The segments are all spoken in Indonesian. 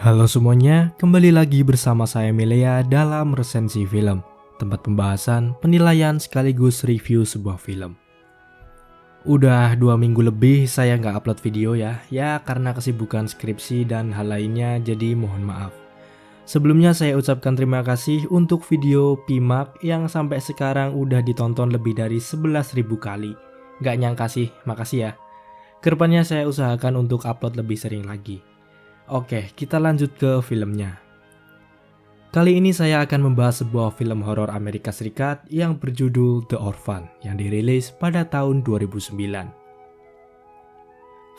Halo semuanya, kembali lagi bersama saya Milea dalam resensi film, tempat pembahasan, penilaian sekaligus review sebuah film. Udah 2 minggu lebih saya nggak upload video ya karena kesibukan skripsi dan hal lainnya, jadi mohon maaf. Sebelumnya saya ucapkan terima kasih untuk video PIMAK yang sampai sekarang udah ditonton lebih dari 11.000 kali. Nggak nyangka sih, makasih ya. Kedepannya saya usahakan untuk upload lebih sering lagi. Oke, kita lanjut ke filmnya. Kali ini saya akan membahas sebuah film horor Amerika Serikat yang berjudul The Orphan yang dirilis pada tahun 2009.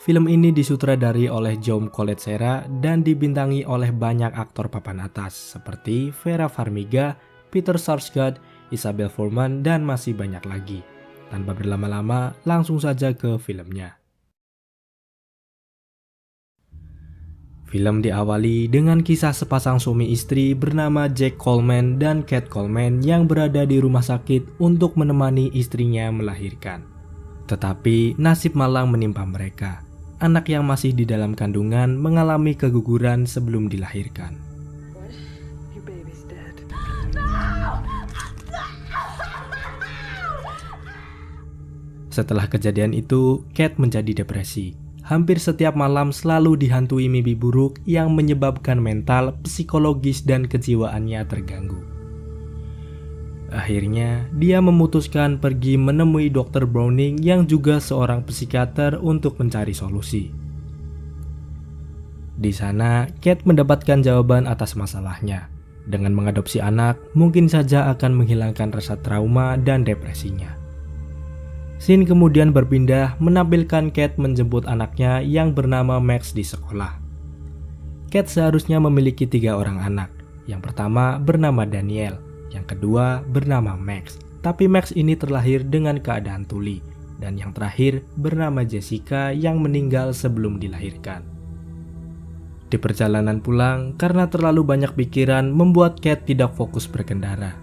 Film ini disutradari oleh Jaume Collet-Serra dan dibintangi oleh banyak aktor papan atas seperti Vera Farmiga, Peter Sarsgaard, Isabelle Fuhrman, dan masih banyak lagi. Tanpa berlama-lama, langsung saja ke filmnya. Film diawali dengan kisah sepasang suami istri bernama Jack Coleman dan Kate Coleman yang berada di rumah sakit untuk menemani istrinya melahirkan. Tetapi nasib malang menimpa mereka. Anak yang masih di dalam kandungan mengalami keguguran sebelum dilahirkan. Setelah kejadian itu, Kate menjadi depresi. Hampir setiap malam selalu dihantui mimpi buruk yang menyebabkan mental, psikologis, dan kejiwaannya terganggu. Akhirnya, dia memutuskan pergi menemui Dr. Browning yang juga seorang psikiater untuk mencari solusi. Di sana, Kate mendapatkan jawaban atas masalahnya. Dengan mengadopsi anak, mungkin saja akan menghilangkan rasa trauma dan depresinya. Scene kemudian berpindah menampilkan Kate menjemput anaknya yang bernama Max di sekolah. Kate seharusnya memiliki 3 orang anak. Yang pertama bernama Daniel, yang kedua bernama Max. Tapi Max ini terlahir dengan keadaan tuli. Dan yang terakhir bernama Jessica yang meninggal sebelum dilahirkan. Di perjalanan pulang, karena terlalu banyak pikiran membuat Kate tidak fokus berkendara.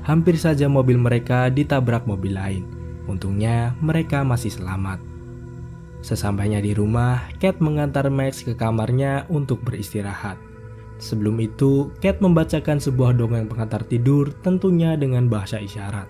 Hampir saja mobil mereka ditabrak mobil lain. Untungnya mereka masih selamat. Sesampainya di rumah, Kate mengantar Max ke kamarnya untuk beristirahat. Sebelum itu, Kate membacakan sebuah dongeng pengantar tidur, tentunya dengan bahasa isyarat.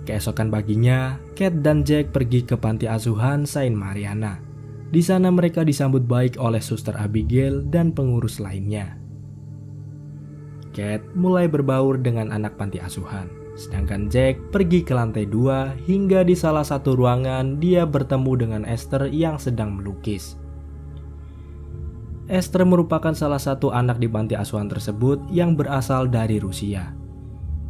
Keesokan paginya, Kate dan Jack pergi ke panti asuhan Saint Mariana. Di sana mereka disambut baik oleh Suster Abigail dan pengurus lainnya. Kate mulai berbaur dengan anak panti asuhan, sedangkan Jack pergi ke lantai 2 hingga di salah satu ruangan dia bertemu dengan Esther yang sedang melukis. Esther merupakan salah satu anak di panti asuhan tersebut yang berasal dari Rusia.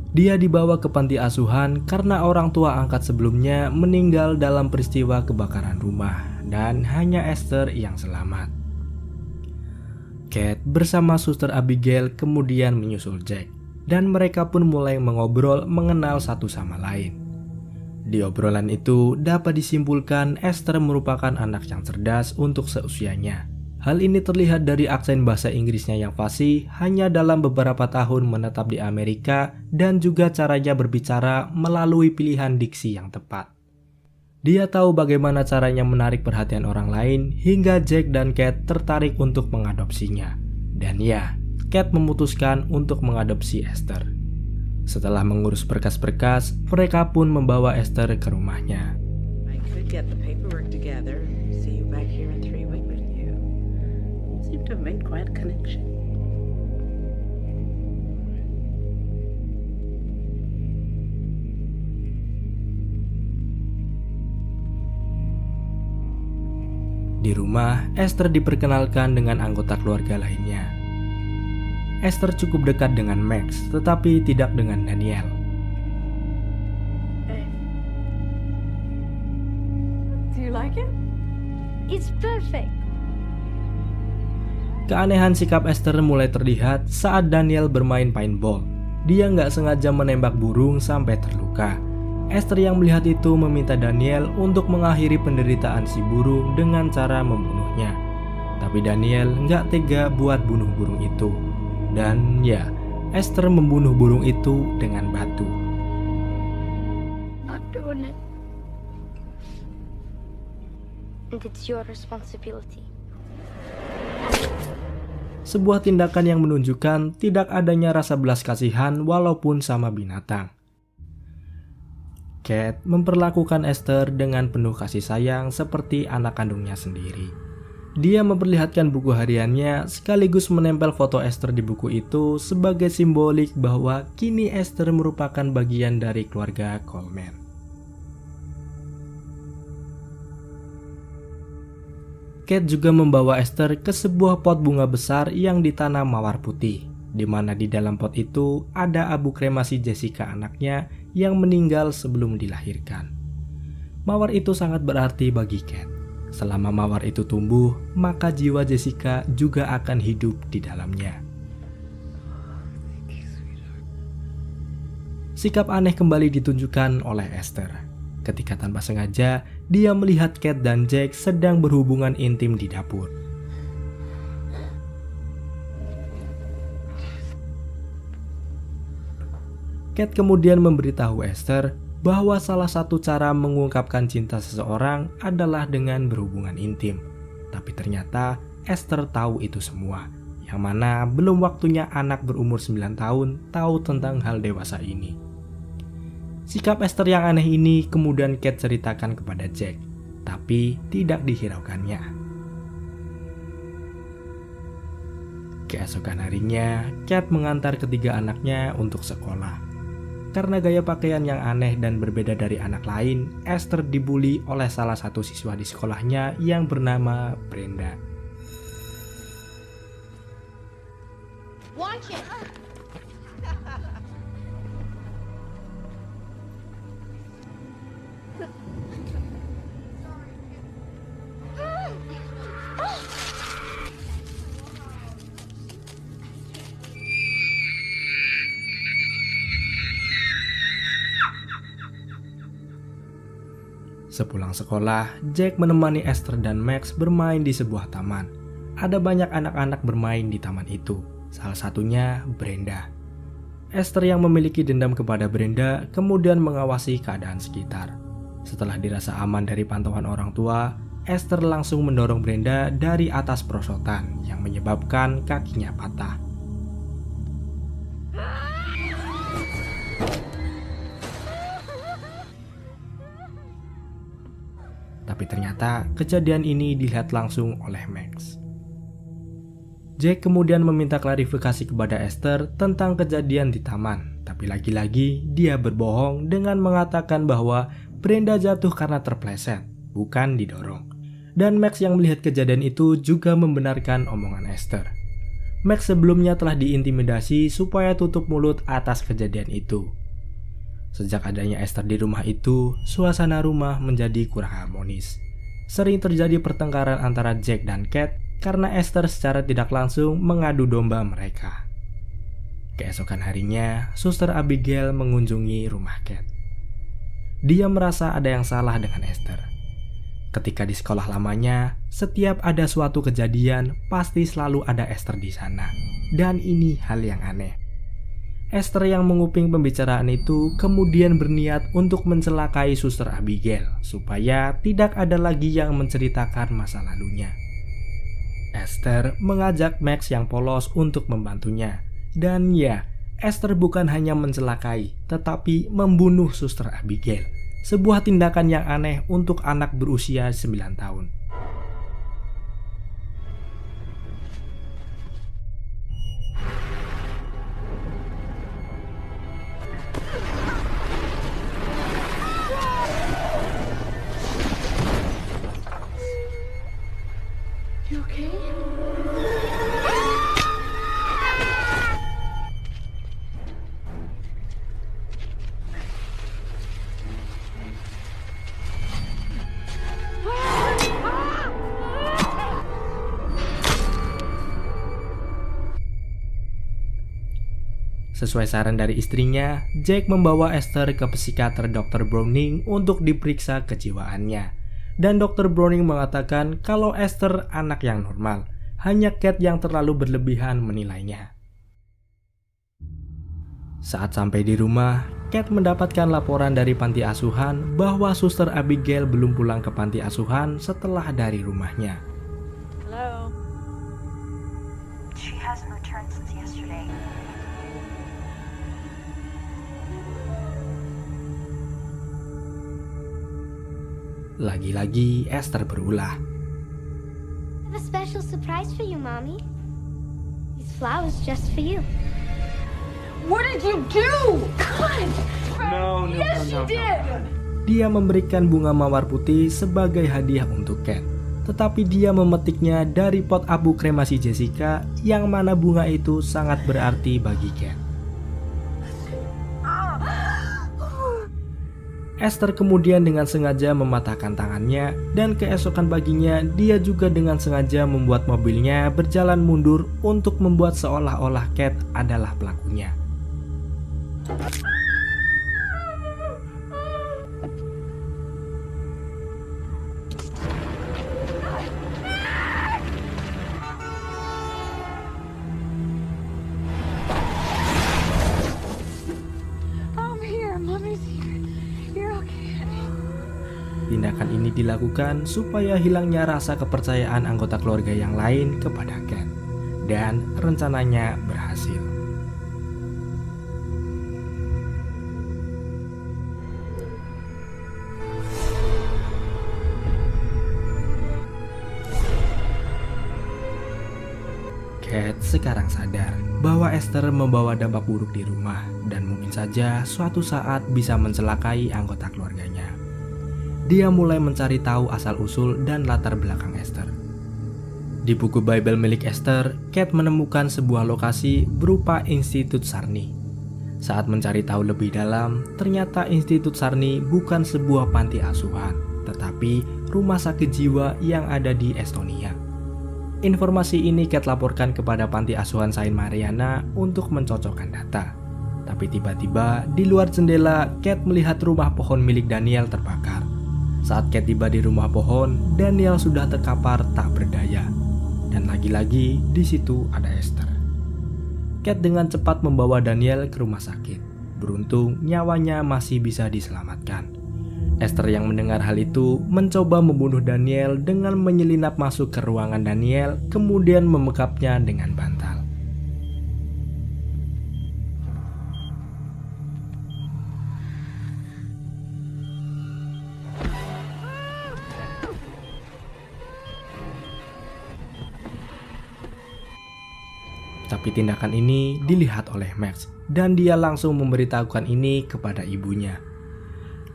Dia dibawa ke panti asuhan karena orang tua angkat sebelumnya meninggal dalam peristiwa kebakaran rumah dan hanya Esther yang selamat. Kate bersama Suster Abigail kemudian menyusul Jack dan mereka pun mulai mengobrol mengenal satu sama lain. Di obrolan itu dapat disimpulkan Esther merupakan anak yang cerdas untuk seusianya. Hal ini terlihat dari aksen bahasa Inggrisnya yang fasih hanya dalam beberapa tahun menetap di Amerika dan juga caranya berbicara melalui pilihan diksi yang tepat. Dia tahu bagaimana caranya menarik perhatian orang lain hingga Jack dan Kate tertarik untuk mengadopsinya. Dan ya, Kate memutuskan untuk mengadopsi Esther. Setelah mengurus berkas-berkas, mereka pun membawa Esther ke rumahnya. Di rumah, Esther diperkenalkan dengan anggota keluarga lainnya. Esther cukup dekat dengan Max, tetapi tidak dengan Daniel. Do you like it? It's perfect. Keanehan sikap Esther mulai terlihat saat Daniel bermain paintball. Dia nggak sengaja menembak burung sampai terluka. Esther yang melihat itu meminta Daniel untuk mengakhiri penderitaan si burung dengan cara membunuhnya. Tapi Daniel nggak tega buat bunuh burung itu. Dan ya, Esther membunuh burung itu dengan batu. Not doing it. And it's your responsibility. Sebuah tindakan yang menunjukkan tidak adanya rasa belas kasihan walaupun sama binatang. Kate memperlakukan Esther dengan penuh kasih sayang seperti anak kandungnya sendiri. Dia memperlihatkan buku hariannya sekaligus menempel foto Esther di buku itu sebagai simbolik bahwa kini Esther merupakan bagian dari keluarga Coleman. Kate juga membawa Esther ke sebuah pot bunga besar yang ditanam mawar putih, di mana di dalam pot itu ada abu kremasi Jessica anaknya yang meninggal sebelum dilahirkan. Mawar itu sangat berarti bagi Kate. Selama mawar itu tumbuh, maka jiwa Jessica juga akan hidup di dalamnya. Sikap aneh kembali ditunjukkan oleh Esther. Ketika tanpa sengaja, dia melihat Kate dan Jack sedang berhubungan intim di dapur. Kate kemudian memberitahu Esther bahwa salah satu cara mengungkapkan cinta seseorang adalah dengan berhubungan intim. Tapi ternyata Esther tahu itu semua, yang mana belum waktunya anak berumur 9 tahun tahu tentang hal dewasa ini. Sikap Esther yang aneh ini kemudian Kate ceritakan kepada Jack, tapi tidak dihiraukannya. Keesokan harinya, Kate mengantar ketiga anaknya untuk sekolah. Karena gaya pakaian yang aneh dan berbeda dari anak lain, Esther dibully oleh salah satu siswa di sekolahnya yang bernama Brenda. Watch it. Sepulang sekolah, Jack menemani Esther dan Max bermain di sebuah taman. Ada banyak anak-anak bermain di taman itu, salah satunya Brenda. Esther yang memiliki dendam kepada Brenda kemudian mengawasi keadaan sekitar. Setelah dirasa aman dari pantauan orang tua, Esther langsung mendorong Brenda dari atas perosotan yang menyebabkan kakinya patah. Tapi ternyata kejadian ini dilihat langsung oleh Max. Jack kemudian meminta klarifikasi kepada Esther tentang kejadian di taman, tapi lagi-lagi dia berbohong dengan mengatakan bahwa Brenda jatuh karena terpleset, bukan didorong. Dan Max yang melihat kejadian itu juga membenarkan omongan Esther. Max sebelumnya telah diintimidasi supaya tutup mulut atas kejadian itu. Sejak adanya Esther di rumah itu, suasana rumah menjadi kurang harmonis. Sering terjadi pertengkaran antara Jack dan Kate karena Esther secara tidak langsung mengadu domba mereka. Keesokan harinya, Suster Abigail mengunjungi rumah Kate. Dia merasa ada yang salah dengan Esther. Ketika di sekolah lamanya, setiap ada suatu kejadian, pasti selalu ada Esther di sana. Dan ini hal yang aneh. Esther yang menguping pembicaraan itu kemudian berniat untuk mencelakai Suster Abigail supaya tidak ada lagi yang menceritakan masa lalunya. Esther mengajak Max yang polos untuk membantunya. Dan ya, Esther bukan hanya mencelakai, tetapi membunuh Suster Abigail. Sebuah tindakan yang aneh untuk anak berusia 9 tahun. You okay? Sesuai saran dari istrinya, Jack membawa Esther ke psikiater Dr. Browning untuk diperiksa kejiwaannya. Dan Dr. Browning mengatakan kalau Esther anak yang normal, hanya Kate yang terlalu berlebihan menilainya. Saat sampai di rumah, Kate mendapatkan laporan dari panti asuhan bahwa Suster Abigail belum pulang ke panti asuhan setelah dari rumahnya. Hello? She hasn't returned since yesterday. Lagi-lagi Esther berulah. I have a special surprise for you, Mommy. These flowers just for you. What did you do? God! No, Yes, you did! Dia memberikan bunga mawar putih sebagai hadiah untuk Kate. Tetapi dia memetiknya dari pot abu kremasi Jessica yang mana bunga itu sangat berarti bagi Kate. Esther kemudian dengan sengaja mematahkan tangannya dan keesokan paginya dia juga dengan sengaja membuat mobilnya berjalan mundur untuk membuat seolah-olah Kate adalah pelakunya. I'm here. Mommy's here. You're okay, honey. Tindakan ini dilakukan supaya hilangnya rasa kepercayaan anggota keluarga yang lain kepada Kate. Dan rencananya berhasil. Kate sekarang sadar bahwa Esther membawa dampak buruk di rumah dan mungkin saja suatu saat bisa mencelakai anggota keluarganya. Dia mulai mencari tahu asal-usul dan latar belakang Esther. Di buku Bible milik Esther, Kate menemukan sebuah lokasi berupa Institut Sarni. Saat mencari tahu lebih dalam, ternyata Institut Sarni bukan sebuah panti asuhan, tetapi rumah sakit jiwa yang ada di Estonia. Informasi ini Kate laporkan kepada panti asuhan Saint Mariana untuk mencocokkan data. Tapi tiba-tiba di luar jendela Kate melihat rumah pohon milik Daniel terbakar. Saat Kate tiba di rumah pohon, Daniel sudah terkapar tak berdaya. Dan lagi-lagi di situ ada Esther. Kate dengan cepat membawa Daniel ke rumah sakit. Beruntung nyawanya masih bisa diselamatkan. Esther yang mendengar hal itu mencoba membunuh Daniel dengan menyelinap masuk ke ruangan Daniel, kemudian membekapnya dengan bantal. Tapi tindakan ini dilihat oleh Max dan dia langsung memberitahukan ini kepada ibunya.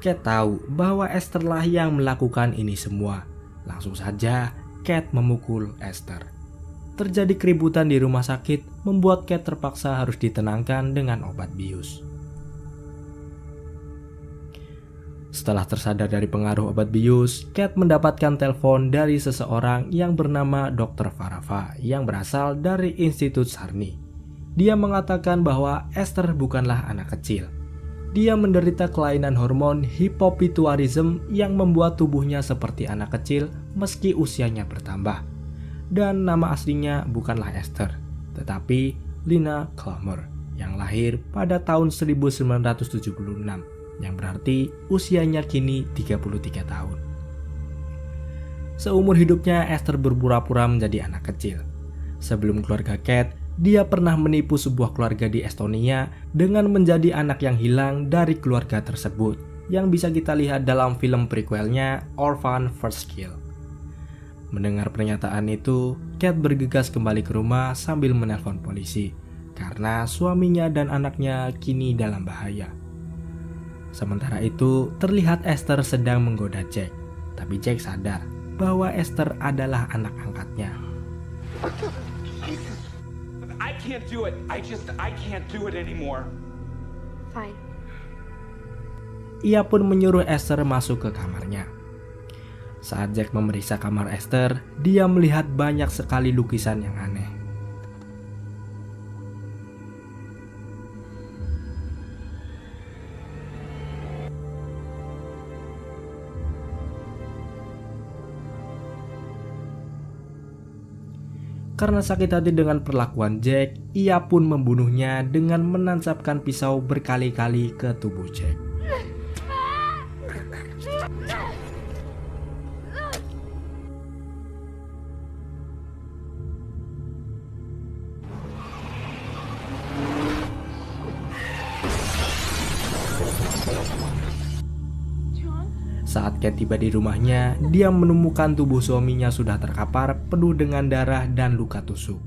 Kate tahu bahwa Esther lah yang melakukan ini semua. Langsung saja Kate memukul Esther. Terjadi keributan di rumah sakit membuat Kate terpaksa harus ditenangkan dengan obat bius. Setelah tersadar dari pengaruh obat bius, Kate mendapatkan telepon dari seseorang yang bernama Dr. Farava yang berasal dari Institut Sarni. Dia mengatakan bahwa Esther bukanlah anak kecil. Dia menderita kelainan hormon hypopituitarism yang membuat tubuhnya seperti anak kecil meski usianya bertambah. Dan nama aslinya bukanlah Esther, tetapi Lina Chalmer yang lahir pada tahun 1976, yang berarti usianya kini 33 tahun. Seumur hidupnya Esther berpura-pura menjadi anak kecil. Sebelum keluarga Kate, dia pernah menipu sebuah keluarga di Estonia dengan menjadi anak yang hilang dari keluarga tersebut, yang bisa kita lihat dalam film prequelnya Orphan First Kill. Mendengar pernyataan itu, Kate bergegas kembali ke rumah sambil menelpon polisi karena suaminya dan anaknya kini dalam bahaya. Sementara itu, terlihat Esther sedang menggoda Jack, tapi Jack sadar bahwa Esther adalah anak angkatnya. I can't do it. I can't do it anymore. Fine. Ia pun menyuruh Esther masuk ke kamarnya. Saat Jack memeriksa kamar Esther, dia melihat banyak sekali lukisan yang aneh. Karena sakit hati dengan perlakuan Jack, ia pun membunuhnya dengan menancapkan pisau berkali-kali ke tubuh Jack. Saat Kate tiba di rumahnya, dia menemukan tubuh suaminya sudah terkapar penuh dengan darah dan luka tusuk.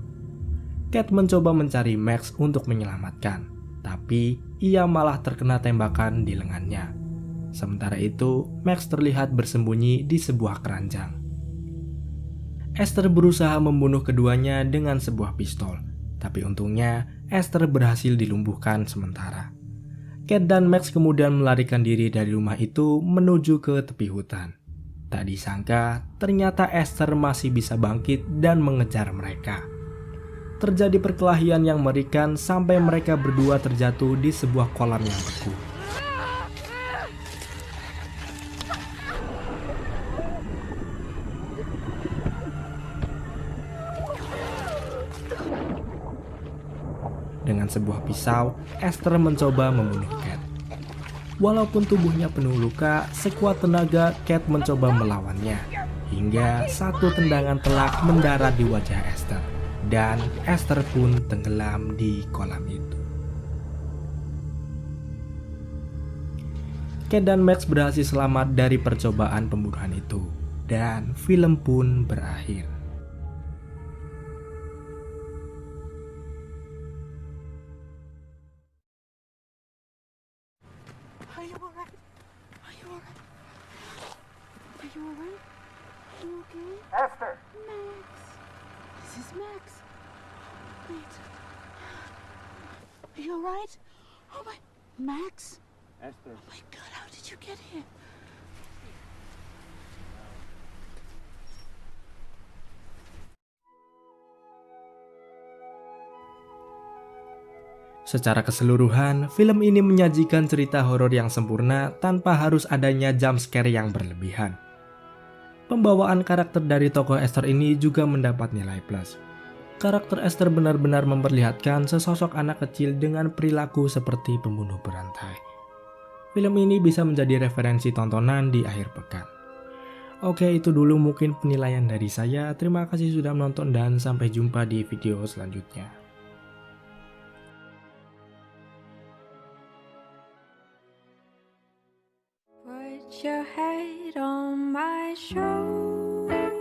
Kate mencoba mencari Max untuk menyelamatkan, tapi ia malah terkena tembakan di lengannya. Sementara itu, Max terlihat bersembunyi di sebuah keranjang. Esther berusaha membunuh keduanya dengan sebuah pistol, tapi untungnya Esther berhasil dilumpuhkan sementara. Kate dan Max kemudian melarikan diri dari rumah itu menuju ke tepi hutan. Tak disangka, ternyata Esther masih bisa bangkit dan mengejar mereka. Terjadi perkelahian yang mengerikan sampai mereka berdua terjatuh di sebuah kolam yang beku. Dengan sebuah pisau, Esther mencoba membunuh Kate. Walaupun tubuhnya penuh luka, sekuat tenaga Kate mencoba melawannya, hingga satu tendangan telak mendarat di wajah Esther, dan Esther pun tenggelam di kolam itu. Kate dan Max berhasil selamat dari percobaan pembunuhan itu, dan film pun berakhir. Are you alright? Are you alright? Are you alright? Are you okay? Esther! Max. This is Max. Wait. Are you alright? Oh my. Max? Esther. Oh my god, how did you get here? Secara keseluruhan, film ini menyajikan cerita horor yang sempurna tanpa harus adanya jump scare yang berlebihan. Pembawaan karakter dari tokoh Esther ini juga mendapat nilai plus. Karakter Esther benar-benar memperlihatkan sesosok anak kecil dengan perilaku seperti pembunuh berantai. Film ini bisa menjadi referensi tontonan di akhir pekan. Oke, itu dulu mungkin penilaian dari saya. Terima kasih sudah menonton dan sampai jumpa di video selanjutnya. Put your head on my shoulder.